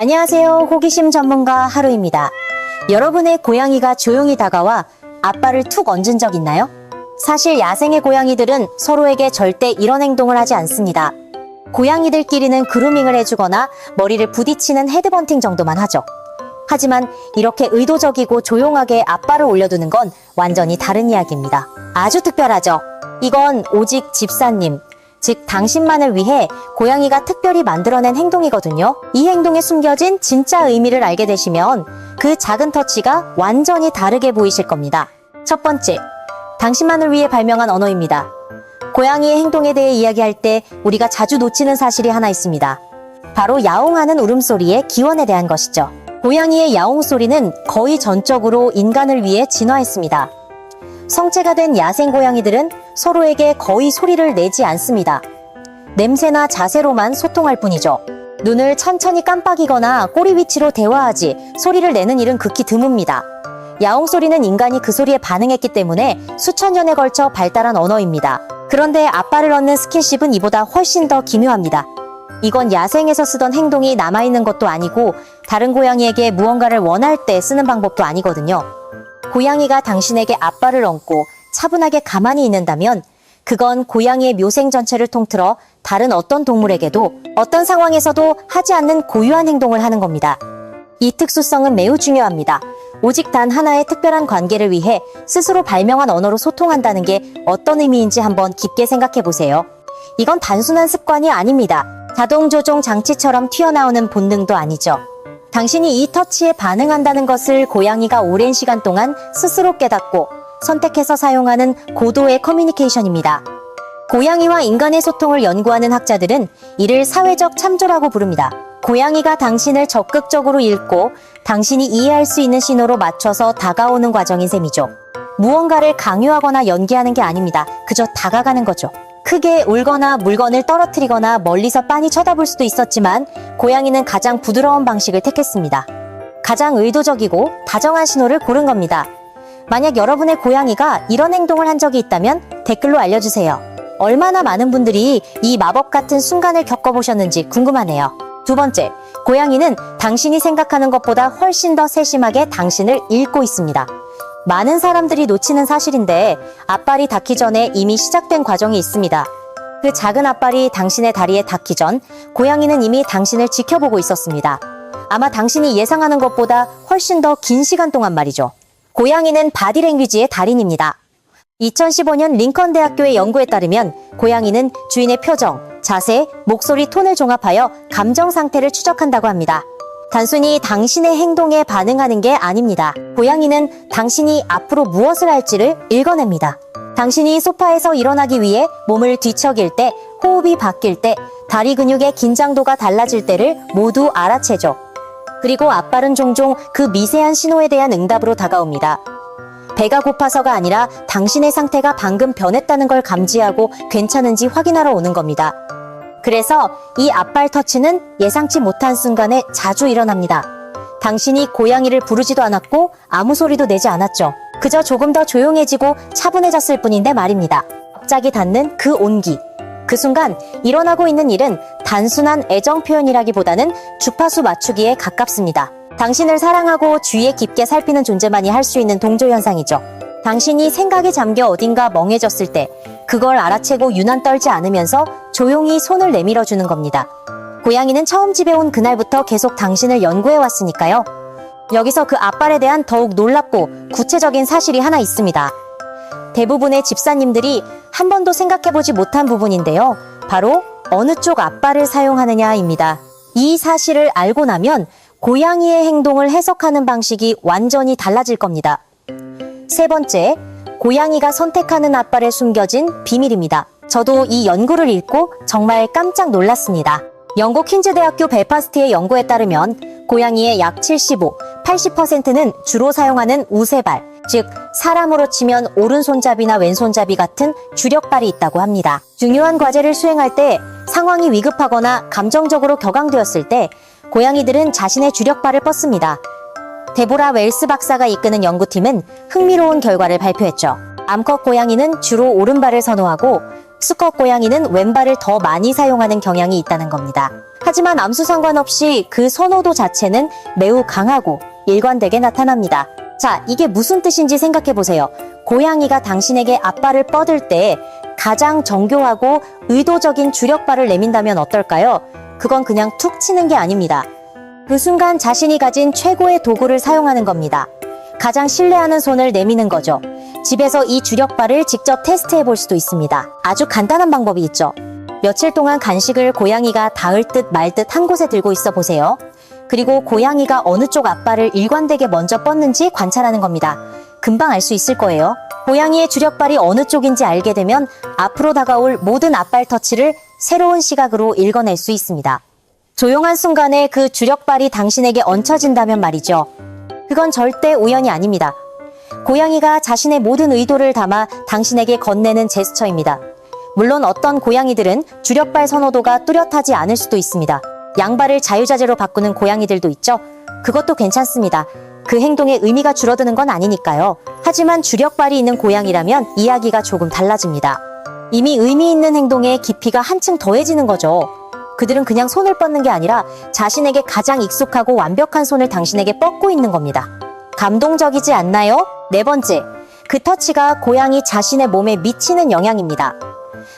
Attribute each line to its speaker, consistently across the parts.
Speaker 1: 안녕하세요. 호기심 전문가 하루입니다. 여러분의 고양이가 조용히 다가와 앞발을 툭 얹은 적 있나요? 사실 야생의 고양이들은 서로에게 절대 이런 행동을 하지 않습니다. 고양이들끼리는 그루밍을 해주거나 머리를 부딪히는 헤드번팅 정도만 하죠. 하지만 이렇게 의도적이고 조용하게 앞발을 올려두는 건 완전히 다른 이야기입니다. 아주 특별하죠. 이건 오직 집사님, 즉 당신만을 위해 고양이가 특별히 만들어낸 행동이거든요. 이 행동에 숨겨진 진짜 의미를 알게 되시면 그 작은 터치가 완전히 다르게 보이실 겁니다. 첫 번째, 당신만을 위해 발명한 언어입니다. 고양이의 행동에 대해 이야기할 때 우리가 자주 놓치는 사실이 하나 있습니다. 바로 야옹하는 울음소리의 기원에 대한 것이죠. 고양이의 야옹 소리는 거의 전적으로 인간을 위해 진화했습니다. 성체가 된 야생 고양이들은 서로에게 거의 소리를 내지 않습니다. 냄새나 자세로만 소통할 뿐이죠. 눈을 천천히 깜빡이거나 꼬리 위치로 대화하지 소리를 내는 일은 극히 드뭅니다. 야옹 소리는 인간이 그 소리에 반응했기 때문에 수천 년에 걸쳐 발달한 언어입니다. 그런데 앞발을 얻는 스킨십은 이보다 훨씬 더 기묘합니다. 이건 야생에서 쓰던 행동이 남아있는 것도 아니고 다른 고양이에게 무언가를 원할 때 쓰는 방법도 아니거든요. 고양이가 당신에게 앞발을 얹고 차분하게 가만히 있는다면 그건 고양이의 묘생 전체를 통틀어 다른 어떤 동물에게도 어떤 상황에서도 하지 않는 고유한 행동을 하는 겁니다. 이 특수성은 매우 중요합니다. 오직 단 하나의 특별한 관계를 위해 스스로 발명한 언어로 소통한다는 게 어떤 의미인지 한번 깊게 생각해 보세요. 이건 단순한 습관이 아닙니다. 자동 조종 장치처럼 튀어나오는 본능도 아니죠. 당신이 이 터치에 반응한다는 것을 고양이가 오랜 시간 동안 스스로 깨닫고 선택해서 사용하는 고도의 커뮤니케이션입니다. 고양이와 인간의 소통을 연구하는 학자들은 이를 사회적 참조라고 부릅니다. 고양이가 당신을 적극적으로 읽고 당신이 이해할 수 있는 신호로 맞춰서 다가오는 과정인 셈이죠. 무언가를 강요하거나 연기하는 게 아닙니다. 그저 다가가는 거죠. 크게 울거나 물건을 떨어뜨리거나 멀리서 빤히 쳐다볼 수도 있었지만 고양이는 가장 부드러운 방식을 택했습니다. 가장 의도적이고 다정한 신호를 고른 겁니다. 만약 여러분의 고양이가 이런 행동을 한 적이 있다면 댓글로 알려주세요. 얼마나 많은 분들이 이 마법 같은 순간을 겪어보셨는지 궁금하네요. 두 번째, 고양이는 당신이 생각하는 것보다 훨씬 더 세심하게 당신을 읽고 있습니다. 많은 사람들이 놓치는 사실인데 앞발이 닿기 전에 이미 시작된 과정이 있습니다. 그 작은 앞발이 당신의 다리에 닿기 전 고양이는 이미 당신을 지켜보고 있었습니다. 아마 당신이 예상하는 것보다 훨씬 더 긴 시간 동안 말이죠. 고양이는 바디랭귀지의 달인입니다. 2015년 링컨 대학교의 연구에 따르면 고양이는 주인의 표정, 자세, 목소리 톤을 종합하여 감정 상태를 추적한다고 합니다. 단순히 당신의 행동에 반응하는 게 아닙니다. 고양이는 당신이 앞으로 무엇을 할지를 읽어냅니다. 당신이 소파에서 일어나기 위해 몸을 뒤척일 때, 호흡이 바뀔 때, 다리 근육의 긴장도가 달라질 때를 모두 알아채죠. 그리고 앞발은 종종 그 미세한 신호에 대한 응답으로 다가옵니다. 배가 고파서가 아니라 당신의 상태가 방금 변했다는 걸 감지하고 괜찮은지 확인하러 오는 겁니다. 그래서 이 앞발 터치는 예상치 못한 순간에 자주 일어납니다. 당신이 고양이를 부르지도 않았고 아무 소리도 내지 않았죠. 그저 조금 더 조용해지고 차분해졌을 뿐인데 말입니다. 갑자기 닿는 그 온기. 그 순간 일어나고 있는 일은 단순한 애정 표현이라기보다는 주파수 맞추기에 가깝습니다. 당신을 사랑하고 주위에 깊게 살피는 존재만이 할 수 있는 동조 현상이죠. 당신이 생각에 잠겨 어딘가 멍해졌을 때 그걸 알아채고 유난 떨지 않으면서 조용히 손을 내밀어 주는 겁니다. 고양이는 처음 집에 온 그날부터 계속 당신을 연구해 왔으니까요. 여기서 그 앞발에 대한 더욱 놀랍고 구체적인 사실이 하나 있습니다. 대부분의 집사님들이 한 번도 생각해보지 못한 부분인데요. 바로 어느 쪽 앞발을 사용하느냐입니다. 이 사실을 알고 나면 고양이의 행동을 해석하는 방식이 완전히 달라질 겁니다. 세 번째, 고양이가 선택하는 앞발에 숨겨진 비밀입니다. 저도 이 연구를 읽고 정말 깜짝 놀랐습니다. 영국 퀸즈 대학교 벨파스트의 연구에 따르면 고양이의 약 75, 80%는 주로 사용하는 우세발, 즉 사람으로 치면 오른손잡이나 왼손잡이 같은 주력발이 있다고 합니다. 중요한 과제를 수행할 때 상황이 위급하거나 감정적으로 격앙되었을 때 고양이들은 자신의 주력발을 뻗습니다. 데보라 웰스 박사가 이끄는 연구팀은 흥미로운 결과를 발표했죠. 암컷 고양이는 주로 오른발을 선호하고 수컷 고양이는 왼발을 더 많이 사용하는 경향이 있다는 겁니다. 하지만 암수 상관없이 그 선호도 자체는 매우 강하고 일관되게 나타납니다. 자, 이게 무슨 뜻인지 생각해 보세요. 고양이가 당신에게 앞발을 뻗을 때 가장 정교하고 의도적인 주력발을 내민다면 어떨까요? 그건 그냥 툭 치는 게 아닙니다. 그 순간 자신이 가진 최고의 도구를 사용하는 겁니다. 가장 신뢰하는 손을 내미는 거죠. 집에서 이 주력발을 직접 테스트해 볼 수도 있습니다. 아주 간단한 방법이 있죠. 며칠 동안 간식을 고양이가 닿을 듯 말 듯 한 곳에 들고 있어 보세요. 그리고 고양이가 어느 쪽 앞발을 일관되게 먼저 뻗는지 관찰하는 겁니다. 금방 알 수 있을 거예요. 고양이의 주력발이 어느 쪽인지 알게 되면 앞으로 다가올 모든 앞발 터치를 새로운 시각으로 읽어낼 수 있습니다. 조용한 순간에 그 주력발이 당신에게 얹혀진다면 말이죠. 그건 절대 우연이 아닙니다. 고양이가 자신의 모든 의도를 담아 당신에게 건네는 제스처입니다. 물론 어떤 고양이들은 주력발 선호도가 뚜렷하지 않을 수도 있습니다. 양발을 자유자재로 바꾸는 고양이들도 있죠. 그것도 괜찮습니다. 그 행동에 의미가 줄어드는 건 아니니까요. 하지만 주력발이 있는 고양이라면 이야기가 조금 달라집니다. 이미 의미 있는 행동에 깊이가 한층 더해지는 거죠. 그들은 그냥 손을 뻗는 게 아니라 자신에게 가장 익숙하고 완벽한 손을 당신에게 뻗고 있는 겁니다. 감동적이지 않나요? 네 번째, 그 터치가 고양이 자신의 몸에 미치는 영향입니다.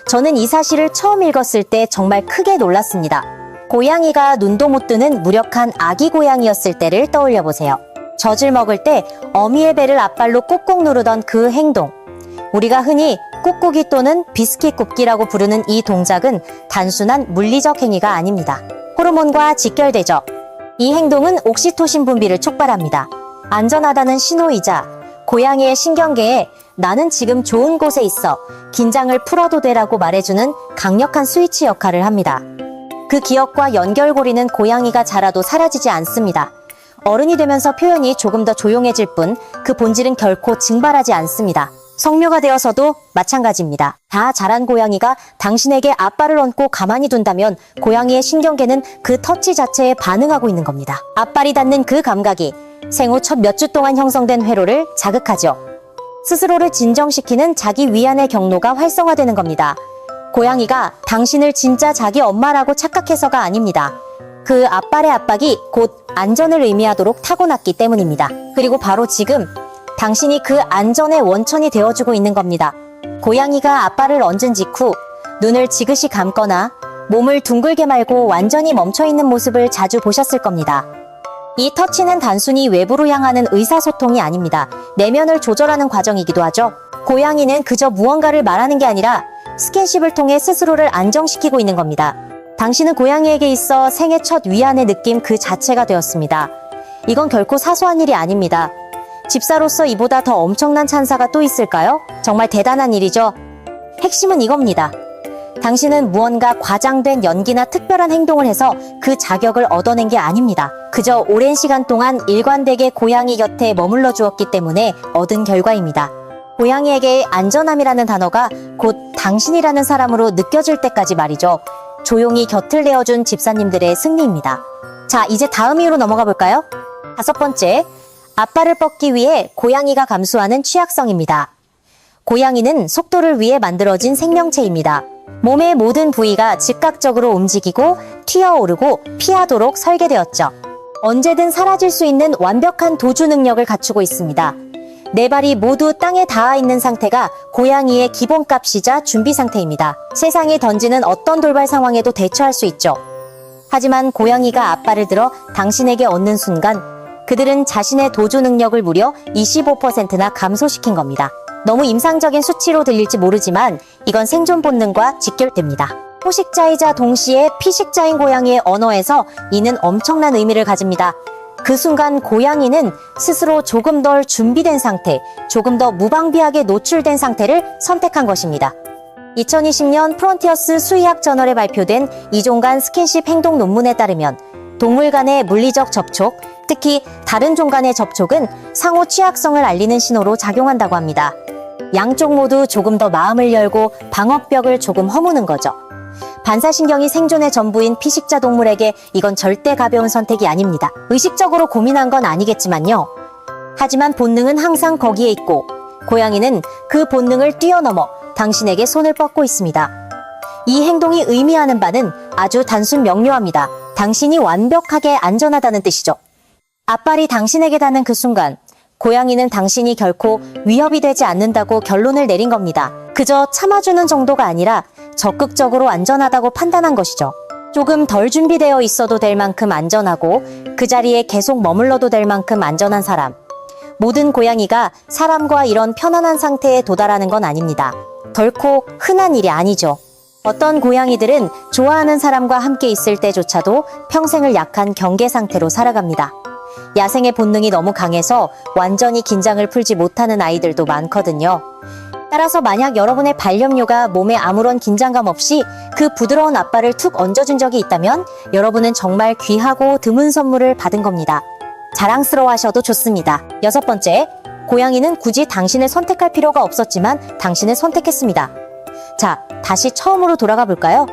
Speaker 1: 저는 이 사실을 처음 읽었을 때 정말 크게 놀랐습니다. 고양이가 눈도 못 뜨는 무력한 아기 고양이였을 때를 떠올려 보세요. 젖을 먹을 때 어미의 배를 앞발로 꾹꾹 누르던 그 행동. 우리가 흔히 꾹꾹이 또는 비스킷 굽기라고 부르는 이 동작은 단순한 물리적 행위가 아닙니다. 호르몬과 직결되죠. 이 행동은 옥시토신 분비를 촉발합니다. 안전하다는 신호이자 고양이의 신경계에 나는 지금 좋은 곳에 있어 긴장을 풀어도 돼라고 말해주는 강력한 스위치 역할을 합니다. 그 기억과 연결고리는 고양이가 자라도 사라지지 않습니다. 어른이 되면서 표현이 조금 더 조용해질 뿐 그 본질은 결코 증발하지 않습니다. 성묘가 되어서도 마찬가지입니다. 다 자란 고양이가 당신에게 앞발을 얹고 가만히 둔다면 고양이의 신경계는 그 터치 자체에 반응하고 있는 겁니다. 앞발이 닿는 그 감각이 생후 첫 몇 주 동안 형성된 회로를 자극하죠. 스스로를 진정시키는 자기 위안의 경로가 활성화되는 겁니다. 고양이가 당신을 진짜 자기 엄마라고 착각해서가 아닙니다. 그 앞발의 압박이 곧 안전을 의미하도록 타고났기 때문입니다. 그리고 바로 지금 당신이 그 안전의 원천이 되어주고 있는 겁니다. 고양이가 앞발을 얹은 직후 눈을 지그시 감거나 몸을 둥글게 말고 완전히 멈춰있는 모습을 자주 보셨을 겁니다. 이 터치는 단순히 외부로 향하는 의사소통이 아닙니다. 내면을 조절하는 과정이기도 하죠. 고양이는 그저 무언가를 말하는 게 아니라 스킨십을 통해 스스로를 안정시키고 있는 겁니다. 당신은 고양이에게 있어 생애 첫 위안의 느낌 그 자체가 되었습니다. 이건 결코 사소한 일이 아닙니다. 집사로서 이보다 더 엄청난 찬사가 또 있을까요? 정말 대단한 일이죠. 핵심은 이겁니다. 당신은 무언가 과장된 연기나 특별한 행동을 해서 그 자격을 얻어낸 게 아닙니다. 그저 오랜 시간 동안 일관되게 고양이 곁에 머물러 주었기 때문에 얻은 결과입니다. 고양이에게 안전함이라는 단어가 곧 당신이라는 사람으로 느껴질 때까지 말이죠. 조용히 곁을 내어준 집사님들의 승리입니다. 자, 이제 다음 이유로 넘어가 볼까요? 다섯 번째, 앞발을 뻗기 위해 고양이가 감수하는 취약성입니다. 고양이는 속도를 위해 만들어진 생명체입니다. 몸의 모든 부위가 즉각적으로 움직이고 튀어오르고 피하도록 설계되었죠. 언제든 사라질 수 있는 완벽한 도주 능력을 갖추고 있습니다. 네 발이 모두 땅에 닿아 있는 상태가 고양이의 기본값이자 준비 상태입니다. 세상이 던지는 어떤 돌발 상황에도 대처할 수 있죠. 하지만 고양이가 앞발을 들어 당신에게 얻는 순간 그들은 자신의 도주 능력을 무려 25%나 감소시킨 겁니다. 너무 임상적인 수치로 들릴지 모르지만 이건 생존 본능과 직결됩니다. 포식자이자 동시에 피식자인 고양이의 언어에서 이는 엄청난 의미를 가집니다. 그 순간 고양이는 스스로 조금 덜 준비된 상태, 조금 더 무방비하게 노출된 상태를 선택한 것입니다. 2020년 프론티어스 수의학 저널에 발표된 이종 간 스킨십 행동 논문에 따르면 동물 간의 물리적 접촉, 특히 다른 종 간의 접촉은 상호 취약성을 알리는 신호로 작용한다고 합니다. 양쪽 모두 조금 더 마음을 열고 방어벽을 조금 허무는 거죠. 반사신경이 생존의 전부인 피식자 동물에게 이건 절대 가벼운 선택이 아닙니다. 의식적으로 고민한 건 아니겠지만요. 하지만 본능은 항상 거기에 있고 고양이는 그 본능을 뛰어넘어 당신에게 손을 뻗고 있습니다. 이 행동이 의미하는 바는 아주 단순 명료합니다. 당신이 완벽하게 안전하다는 뜻이죠. 앞발이 당신에게 닿는 그 순간, 고양이는 당신이 결코 위협이 되지 않는다고 결론을 내린 겁니다. 그저 참아주는 정도가 아니라 적극적으로 안전하다고 판단한 것이죠. 조금 덜 준비되어 있어도 될 만큼 안전하고 그 자리에 계속 머물러도 될 만큼 안전한 사람. 모든 고양이가 사람과 이런 편안한 상태에 도달하는 건 아닙니다. 결코 흔한 일이 아니죠. 어떤 고양이들은 좋아하는 사람과 함께 있을 때조차도 평생을 약한 경계 상태로 살아갑니다. 야생의 본능이 너무 강해서 완전히 긴장을 풀지 못하는 아이들도 많거든요. 따라서 만약 여러분의 반려묘가 몸에 아무런 긴장감 없이 그 부드러운 앞발을 툭 얹어준 적이 있다면 여러분은 정말 귀하고 드문 선물을 받은 겁니다. 자랑스러워하셔도 좋습니다. 6번째, 고양이는 굳이 당신을 선택할 필요가 없었지만 당신을 선택했습니다. 자, 다시 처음으로 돌아가 볼까요?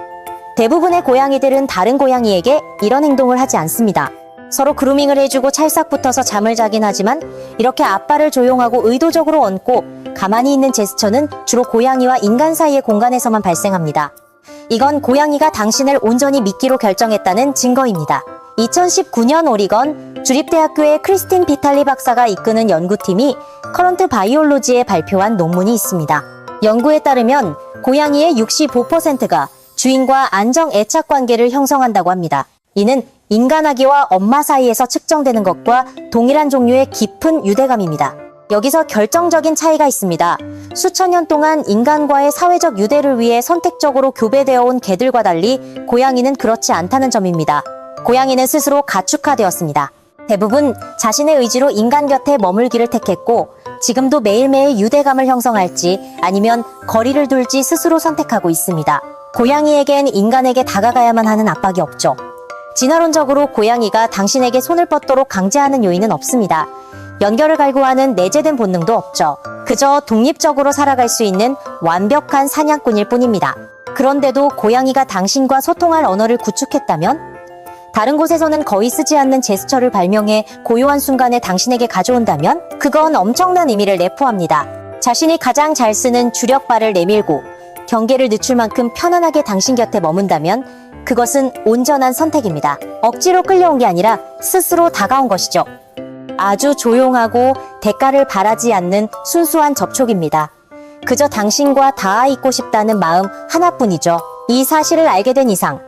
Speaker 1: 대부분의 고양이들은 다른 고양이에게 이런 행동을 하지 않습니다. 서로 그루밍을 해주고 찰싹 붙어서 잠을 자긴 하지만 이렇게 앞발을 조용하고 의도적으로 얹고 가만히 있는 제스처는 주로 고양이와 인간 사이의 공간에서만 발생합니다. 이건 고양이가 당신을 온전히 믿기로 결정했다는 증거입니다. 2019년 오리건 주립대학교의 크리스틴 비탈리 박사가 이끄는 연구팀이 커런트 바이올로지에 발표한 논문이 있습니다. 연구에 따르면 고양이의 65%가 주인과 안정 애착 관계를 형성한다고 합니다. 이는 인간 아기와 엄마 사이에서 측정되는 것과 동일한 종류의 깊은 유대감입니다. 여기서 결정적인 차이가 있습니다. 수천 년 동안 인간과의 사회적 유대를 위해 선택적으로 교배되어 온 개들과 달리 고양이는 그렇지 않다는 점입니다. 고양이는 스스로 가축화되었습니다. 대부분 자신의 의지로 인간 곁에 머물기를 택했고 지금도 매일매일 유대감을 형성할지 아니면 거리를 둘지 스스로 선택하고 있습니다. 고양이에겐 인간에게 다가가야만 하는 압박이 없죠. 진화론적으로 고양이가 당신에게 손을 뻗도록 강제하는 요인은 없습니다. 연결을 갈구하는 내재된 본능도 없죠. 그저 독립적으로 살아갈 수 있는 완벽한 사냥꾼일 뿐입니다. 그런데도 고양이가 당신과 소통할 언어를 구축했다면? 다른 곳에서는 거의 쓰지 않는 제스처를 발명해 고요한 순간에 당신에게 가져온다면? 그건 엄청난 의미를 내포합니다. 자신이 가장 잘 쓰는 주력발을 내밀고 경계를 늦출 만큼 편안하게 당신 곁에 머문다면 그것은 온전한 선택입니다. 억지로 끌려온 게 아니라 스스로 다가온 것이죠. 아주 조용하고 대가를 바라지 않는 순수한 접촉입니다. 그저 당신과 닿아 있고 싶다는 마음 하나뿐이죠. 이 사실을 알게 된 이상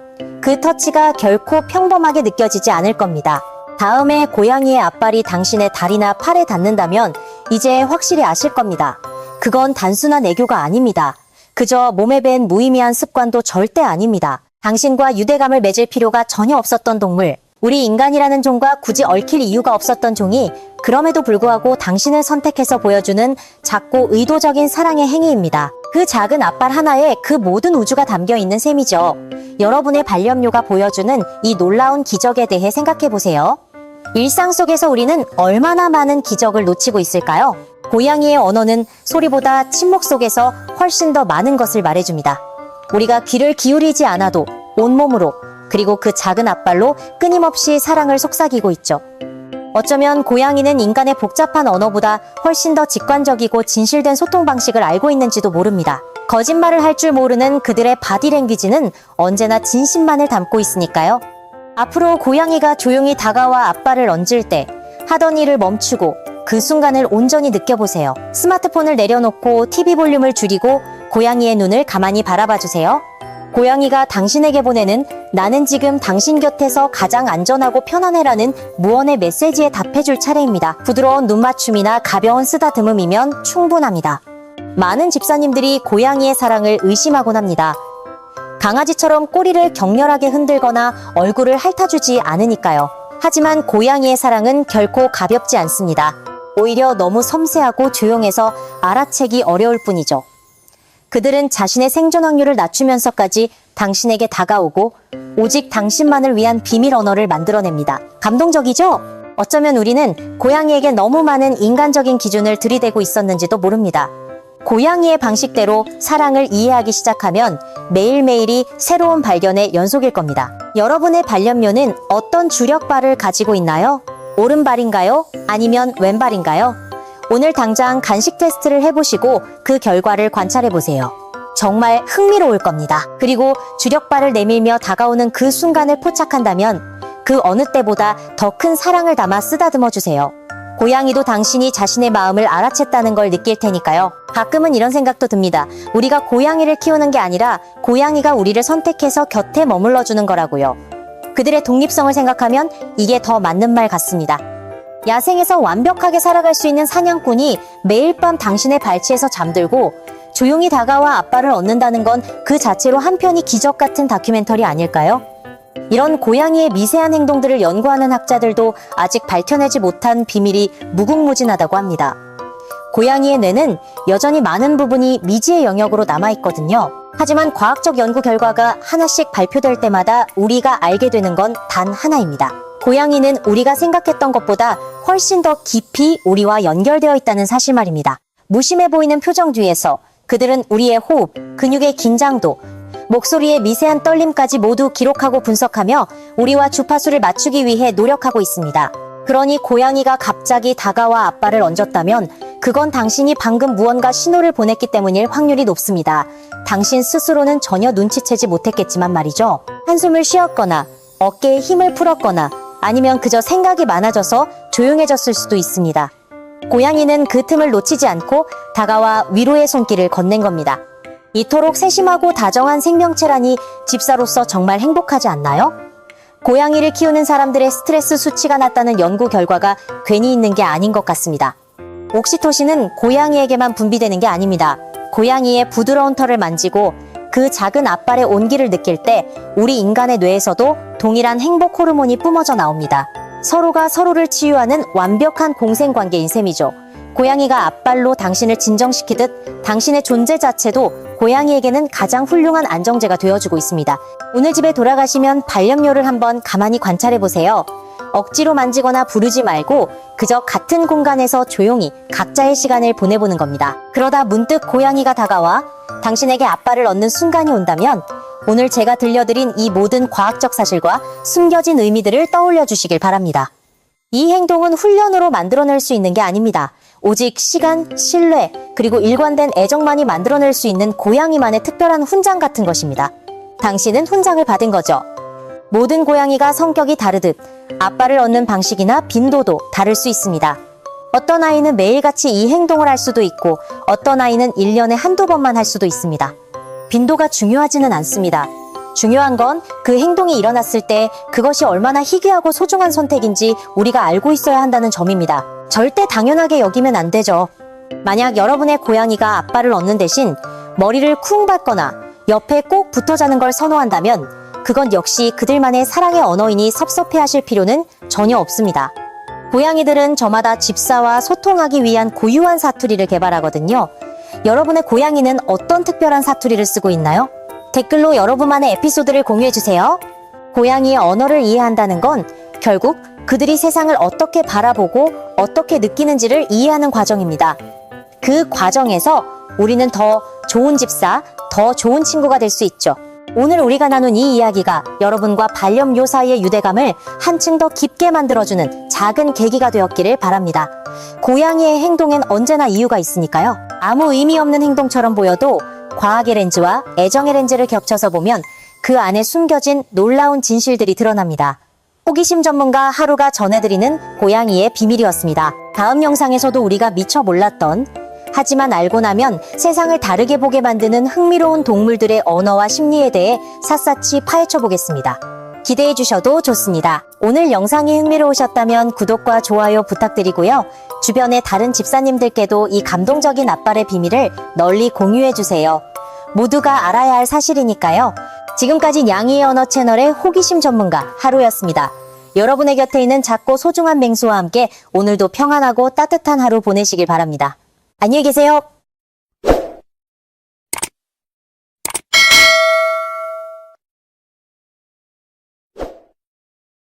Speaker 1: 그 터치가 결코 평범하게 느껴지지 않을 겁니다. 다음에 고양이의 앞발이 당신의 다리나 팔에 닿는다면 이제 확실히 아실 겁니다. 그건 단순한 애교가 아닙니다. 그저 몸에 밴 무의미한 습관도 절대 아닙니다. 당신과 유대감을 맺을 필요가 전혀 없었던 동물, 우리 인간이라는 종과 굳이 얽힐 이유가 없었던 종이 그럼에도 불구하고 당신을 선택해서 보여주는 작고 의도적인 사랑의 행위입니다. 그 작은 앞발 하나에 그 모든 우주가 담겨 있는 셈이죠. 여러분의 반려묘가 보여주는 이 놀라운 기적에 대해 생각해보세요. 일상 속에서 우리는 얼마나 많은 기적을 놓치고 있을까요? 고양이의 언어는 소리보다 침묵 속에서 훨씬 더 많은 것을 말해줍니다. 우리가 귀를 기울이지 않아도 온몸으로 그리고 그 작은 앞발로 끊임없이 사랑을 속삭이고 있죠. 어쩌면 고양이는 인간의 복잡한 언어보다 훨씬 더 직관적이고 진실된 소통 방식을 알고 있는지도 모릅니다. 거짓말을 할 줄 모르는 그들의 바디랭귀지는 언제나 진심만을 담고 있으니까요. 앞으로 고양이가 조용히 다가와 앞발을 얹을 때 하던 일을 멈추고 그 순간을 온전히 느껴보세요. 스마트폰을 내려놓고 TV 볼륨을 줄이고 고양이의 눈을 가만히 바라봐 주세요. 고양이가 당신에게 보내는 나는 지금 당신 곁에서 가장 안전하고 편안해라는 무언의 메시지에 답해줄 차례입니다. 부드러운 눈맞춤이나 가벼운 쓰다듬음이면 충분합니다. 많은 집사님들이 고양이의 사랑을 의심하곤 합니다. 강아지처럼 꼬리를 격렬하게 흔들거나 얼굴을 핥아주지 않으니까요. 하지만 고양이의 사랑은 결코 가볍지 않습니다. 오히려 너무 섬세하고 조용해서 알아채기 어려울 뿐이죠. 그들은 자신의 생존 확률을 낮추면서까지 당신에게 다가오고 오직 당신만을 위한 비밀 언어를 만들어냅니다. 감동적이죠? 어쩌면 우리는 고양이에게 너무 많은 인간적인 기준을 들이대고 있었는지도 모릅니다. 고양이의 방식대로 사랑을 이해하기 시작하면 매일매일이 새로운 발견의 연속일 겁니다. 여러분의 반려묘는 어떤 주력발을 가지고 있나요? 오른발인가요? 아니면 왼발인가요? 오늘 당장 간식 테스트를 해보시고 그 결과를 관찰해보세요. 정말 흥미로울 겁니다. 그리고 주력발을 내밀며 다가오는 그 순간을 포착한다면 그 어느 때보다 더 큰 사랑을 담아 쓰다듬어 주세요. 고양이도 당신이 자신의 마음을 알아챘다는 걸 느낄 테니까요. 가끔은 이런 생각도 듭니다. 우리가 고양이를 키우는 게 아니라 고양이가 우리를 선택해서 곁에 머물러 주는 거라고요. 그들의 독립성을 생각하면 이게 더 맞는 말 같습니다. 야생에서 완벽하게 살아갈 수 있는 사냥꾼이 매일 밤 당신의 발치에서 잠들고 조용히 다가와 아빠를 얻는다는 건 그 자체로 한편이 기적 같은 다큐멘터리 아닐까요? 이런 고양이의 미세한 행동들을 연구하는 학자들도 아직 밝혀내지 못한 비밀이 무궁무진하다고 합니다. 고양이의 뇌는 여전히 많은 부분이 미지의 영역으로 남아있거든요. 하지만 과학적 연구 결과가 하나씩 발표될 때마다 우리가 알게 되는 건 단 하나입니다. 고양이는 우리가 생각했던 것보다 훨씬 더 깊이 우리와 연결되어 있다는 사실 말입니다. 무심해 보이는 표정 뒤에서 그들은 우리의 호흡, 근육의 긴장도, 목소리의 미세한 떨림까지 모두 기록하고 분석하며 우리와 주파수를 맞추기 위해 노력하고 있습니다. 그러니 고양이가 갑자기 다가와 아빠를 얹었다면 그건 당신이 방금 무언가 신호를 보냈기 때문일 확률이 높습니다. 당신 스스로는 전혀 눈치채지 못했겠지만 말이죠. 한숨을 쉬었거나 어깨에 힘을 풀었거나 아니면 그저 생각이 많아져서 조용해졌을 수도 있습니다. 고양이는 그 틈을 놓치지 않고 다가와 위로의 손길을 건넨 겁니다. 이토록 세심하고 다정한 생명체라니 집사로서 정말 행복하지 않나요? 고양이를 키우는 사람들의 스트레스 수치가 낮다는 연구 결과가 괜히 있는 게 아닌 것 같습니다. 옥시토신은 고양이에게만 분비되는 게 아닙니다. 고양이의 부드러운 털을 만지고 그 작은 앞발의 온기를 느낄 때 우리 인간의 뇌에서도 동일한 행복 호르몬이 뿜어져 나옵니다. 서로가 서로를 치유하는 완벽한 공생관계인 셈이죠. 고양이가 앞발로 당신을 진정시키듯 당신의 존재 자체도 고양이에게는 가장 훌륭한 안정제가 되어주고 있습니다. 오늘 집에 돌아가시면 반려묘를 한번 가만히 관찰해보세요. 억지로 만지거나 부르지 말고 그저 같은 공간에서 조용히 각자의 시간을 보내보는 겁니다. 그러다 문득 고양이가 다가와 당신에게 앞발을 얻는 순간이 온다면 오늘 제가 들려드린 이 모든 과학적 사실과 숨겨진 의미들을 떠올려 주시길 바랍니다. 이 행동은 훈련으로 만들어낼 수 있는 게 아닙니다. 오직 시간, 신뢰, 그리고 일관된 애정만이 만들어낼 수 있는 고양이만의 특별한 훈장 같은 것입니다. 당신은 훈장을 받은 거죠. 모든 고양이가 성격이 다르듯 아빠를 얻는 방식이나 빈도도 다를 수 있습니다. 어떤 아이는 매일같이 이 행동을 할 수도 있고 어떤 아이는 1년에 한두 번만 할 수도 있습니다. 빈도가 중요하지는 않습니다. 중요한 건 그 행동이 일어났을 때 그것이 얼마나 희귀하고 소중한 선택인지 우리가 알고 있어야 한다는 점입니다. 절대 당연하게 여기면 안 되죠. 만약 여러분의 고양이가 아빠를 얻는 대신 머리를 쿵 밟거나 옆에 꼭 붙어 자는 걸 선호한다면 그건 역시 그들만의 사랑의 언어이니 섭섭해하실 필요는 전혀 없습니다. 고양이들은 저마다 집사와 소통하기 위한 고유한 사투리를 개발하거든요. 여러분의 고양이는 어떤 특별한 사투리를 쓰고 있나요? 댓글로 여러분만의 에피소드를 공유해주세요. 고양이의 언어를 이해한다는 건 결국 그들이 세상을 어떻게 바라보고 어떻게 느끼는지를 이해하는 과정입니다. 그 과정에서 우리는 더 좋은 집사, 더 좋은 친구가 될 수 있죠. 오늘 우리가 나눈 이 이야기가 여러분과 반려묘 사이의 유대감을 한층 더 깊게 만들어주는 작은 계기가 되었기를 바랍니다. 고양이의 행동엔 언제나 이유가 있으니까요. 아무 의미 없는 행동처럼 보여도 과학의 렌즈와 애정의 렌즈를 겹쳐서 보면 그 안에 숨겨진 놀라운 진실들이 드러납니다. 호기심 전문가 하루가 전해드리는 고양이의 비밀이었습니다. 다음 영상에서도 우리가 미처 몰랐던 하지만 알고 나면 세상을 다르게 보게 만드는 흥미로운 동물들의 언어와 심리에 대해 샅샅이 파헤쳐 보겠습니다. 기대해 주셔도 좋습니다. 오늘 영상이 흥미로우셨다면 구독과 좋아요 부탁드리고요. 주변의 다른 집사님들께도 이 감동적인 앞발의 비밀을 널리 공유해 주세요. 모두가 알아야 할 사실이니까요. 지금까지 양이의 언어 채널의 호기심 전문가 하루였습니다. 여러분의 곁에 있는 작고 소중한 맹수와 함께 오늘도 평안하고 따뜻한 하루 보내시길 바랍니다. 안녕히 계세요.